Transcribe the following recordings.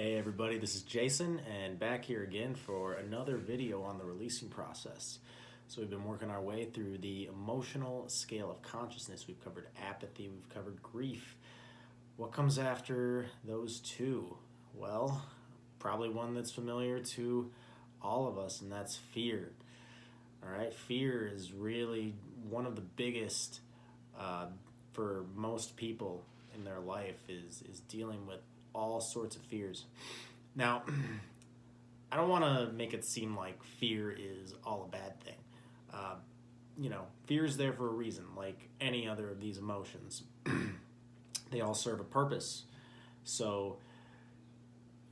Hey everybody, this is Jason and back here again for another video on the releasing process. So we've been working our way through the emotional scale of consciousness. We've covered apathy, we've covered grief. What comes after those two? Well, probably one that's familiar to all of us, and that's fear. All right, fear is really one of the biggest for most people in their life is dealing with all sorts of fears. Now, I don't want to make it seem like fear is all a bad thing. Uh, Fear is there for a reason, like any other of these emotions. They all serve a purpose. So,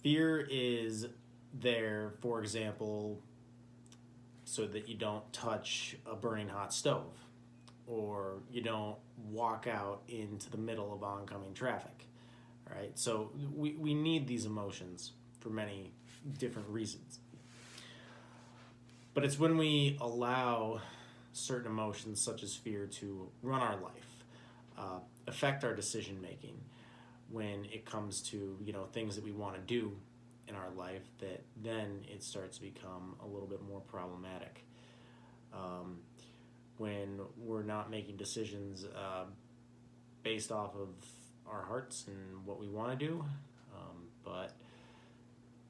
fear is there, for example, so that you don't touch a burning hot stove or you don't walk out into the middle of oncoming traffic. All right, so we need these emotions for many different reasons. But it's when we allow certain emotions, such as fear, to run our life, affect our decision making when it comes to things that we want to do in our life, that then it starts to become a little bit more problematic. When we're not making decisions based off of our hearts and what we want to do, but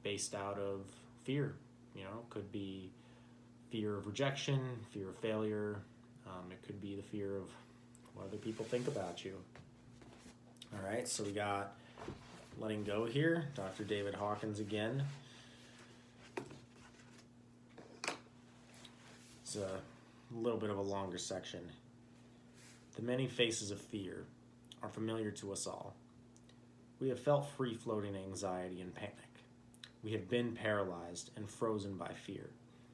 based out of fear. Could be fear of rejection, fear of failure. It could be the fear of what other people think about you. All right, so we got letting go here. Dr. David Hawkins again. It's a little bit of a longer section. The many faces of fear are familiar to us all. We have felt free-floating anxiety and panic. We have been paralyzed and frozen by fear,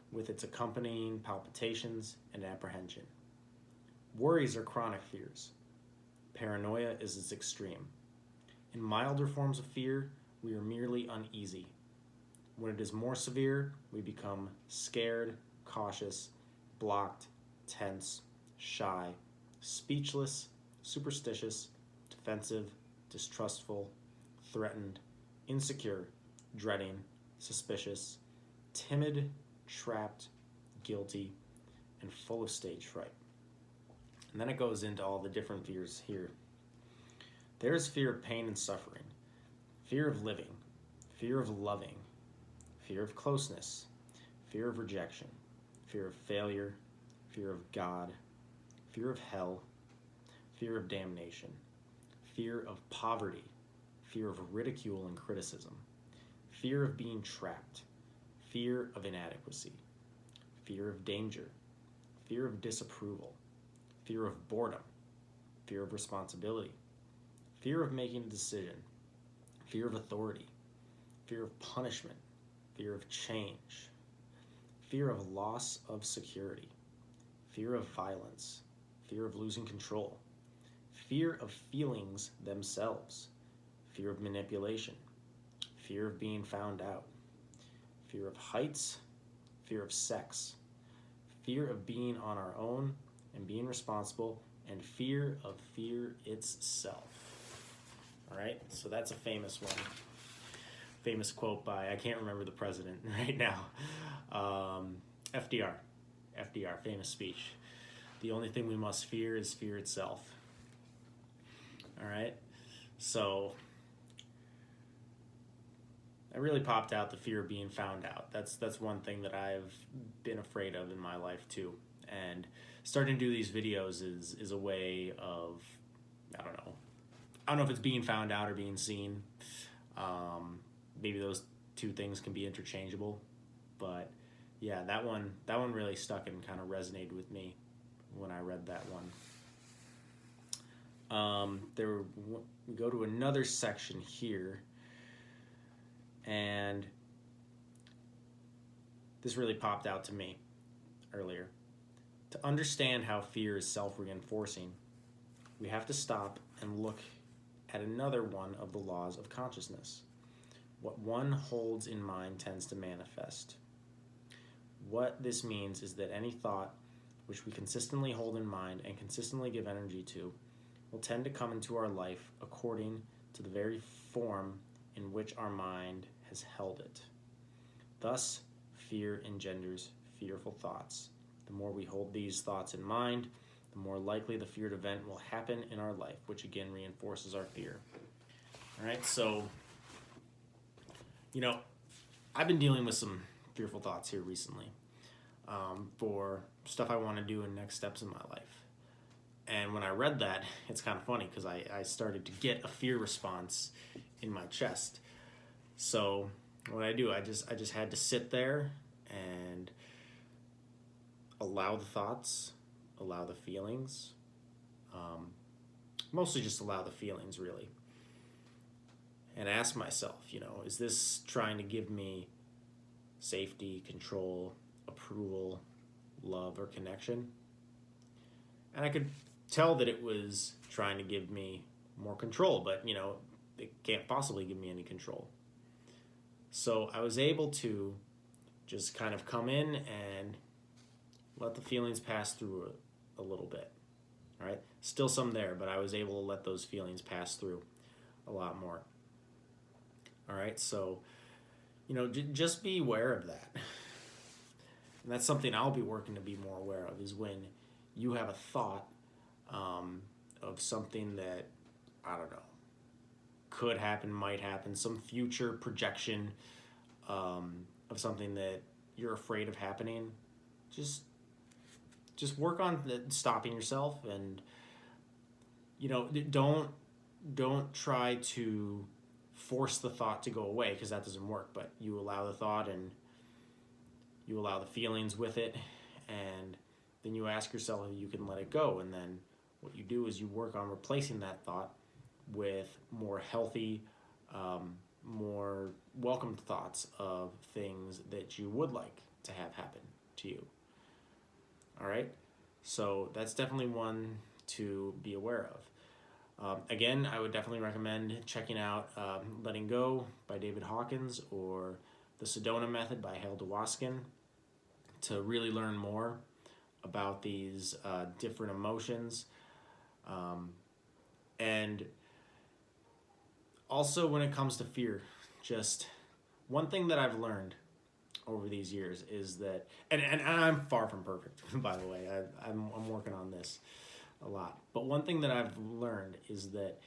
with its accompanying palpitations and apprehension. Worries are chronic fears. Paranoia is its extreme. In milder forms of fear, we are merely uneasy. When it is more severe, we become scared, cautious, blocked, tense, shy, speechless, superstitious, defensive, distrustful, threatened, insecure, dreading, suspicious, timid, trapped, guilty, and full of stage fright. And then it goes into all the different fears here. There is fear of pain and suffering, fear of living, fear of loving, fear of closeness, fear of rejection, fear of failure, fear of God, fear of hell, fear of damnation, fear of poverty, fear of ridicule and criticism, fear of being trapped, fear of inadequacy, fear of danger, fear of disapproval, fear of boredom, fear of responsibility, fear of making a decision, fear of authority, fear of punishment, fear of change, fear of loss of security, fear of violence, fear of losing control, fear of feelings themselves, fear of manipulation, fear of being found out, fear of heights, fear of sex, fear of being on our own and being responsible, and fear of fear itself. All right, so that's a famous one. Famous quote by, I can't remember the president right now, FDR, famous speech. The only thing we must fear is fear itself. All right, so I really popped out the fear of being found out. That's one thing that I've been afraid of in my life too. And starting to do these videos is a way of, I don't know if it's being found out or being seen. Maybe those two things can be interchangeable, but yeah, that one really stuck and kind of resonated with me when I read that one. We go to another section here, and this really popped out to me earlier. To understand how fear is self-reinforcing, we have to stop and look at another one of the laws of consciousness. What one holds in mind tends to manifest. What this means is that any thought which we consistently hold in mind and consistently give energy to will tend to come into our life according to the very form in which our mind has held it. Thus, fear engenders fearful thoughts. The more we hold these thoughts in mind, the more likely the feared event will happen in our life, which again reinforces our fear. All right, so, I've been dealing with some fearful thoughts here recently for stuff I want to do in next steps in my life. And when I read that, it's kind of funny because I started to get a fear response in my chest. So what I do, I just had to sit there and allow the thoughts, allow the feelings, mostly just allow the feelings, really. And ask myself, is this trying to give me safety, control, approval, love, or connection? And I could tell that it was trying to give me more control, but, it can't possibly give me any control. So I was able to just kind of come in and let the feelings pass through a little bit. All right? Still some there, but I was able to let those feelings pass through a lot more. All right? So, just be aware of that. And that's something I'll be working to be more aware of, is when you have a thought of something that, I don't know, could happen, might happen, some future projection of something that you're afraid of happening. Just work on stopping yourself, and don't try to force the thought to go away, because that doesn't work. But you allow the thought and you allow the feelings with it, and then you ask yourself if you can let it go. And then what you do is you work on replacing that thought with more healthy, more welcomed thoughts of things that you would like to have happen to you. All right? So that's definitely one to be aware of. Again, I would definitely recommend checking out Letting Go by David Hawkins, or The Sedona Method by Hal Dwoskin, to really learn more about these different emotions. And also, when it comes to fear, just one thing that I've learned over these years is that, and I'm far from perfect, by the way, I'm working on this a lot. But one thing that I've learned is that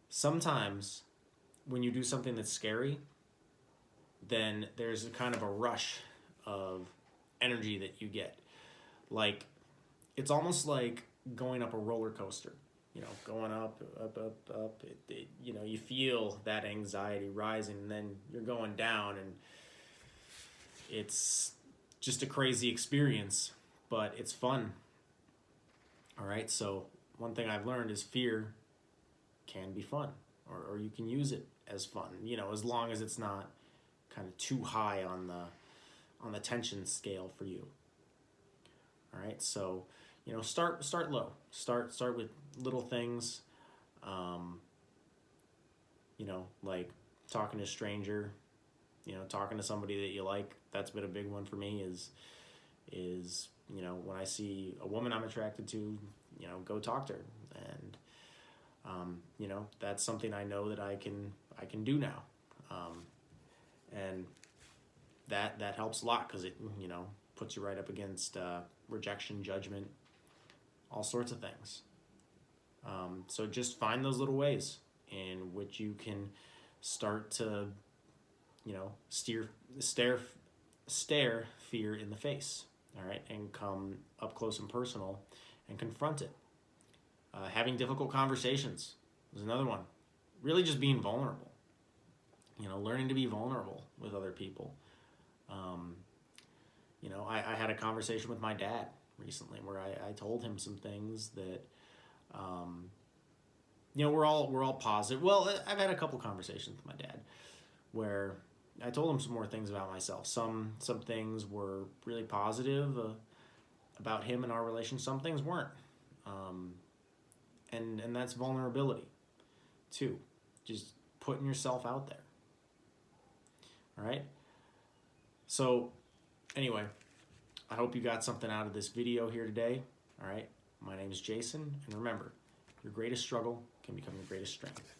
sometimes when you do something that's scary, then there's a kind of a rush of energy that you get. Like, it's almost like going up a roller coaster, going up. You feel that anxiety rising, and then you're going down, and it's just a crazy experience, but it's fun. All right, so one thing I've learned is fear can be fun, or you can use it as fun, as long as it's not kind of too high on the tension scale for you. All right, so start low. Start with little things, like talking to a stranger, talking to somebody that you like. That's been a big one for me. Is when I see a woman I'm attracted to, go talk to her, and that's something I know that I can do now, and that helps a lot, because it puts you right up against rejection, judgment, all sorts of things. So just find those little ways in which you can start to stare fear in the face. All right, and come up close and personal and confront it. Having difficult conversations is another one. Really just being vulnerable. Learning to be vulnerable with other people. I had a conversation with my dad recently where I told him some things that, we're all positive. Well, I've had a couple conversations with my dad where I told him some more things about myself. Some things were really positive about him and our relation. Some things weren't. And that's vulnerability too. Just putting yourself out there. All right? So anyway, I hope you got something out of this video here today. All right? My name is Jason, and remember, your greatest struggle can become your greatest strength.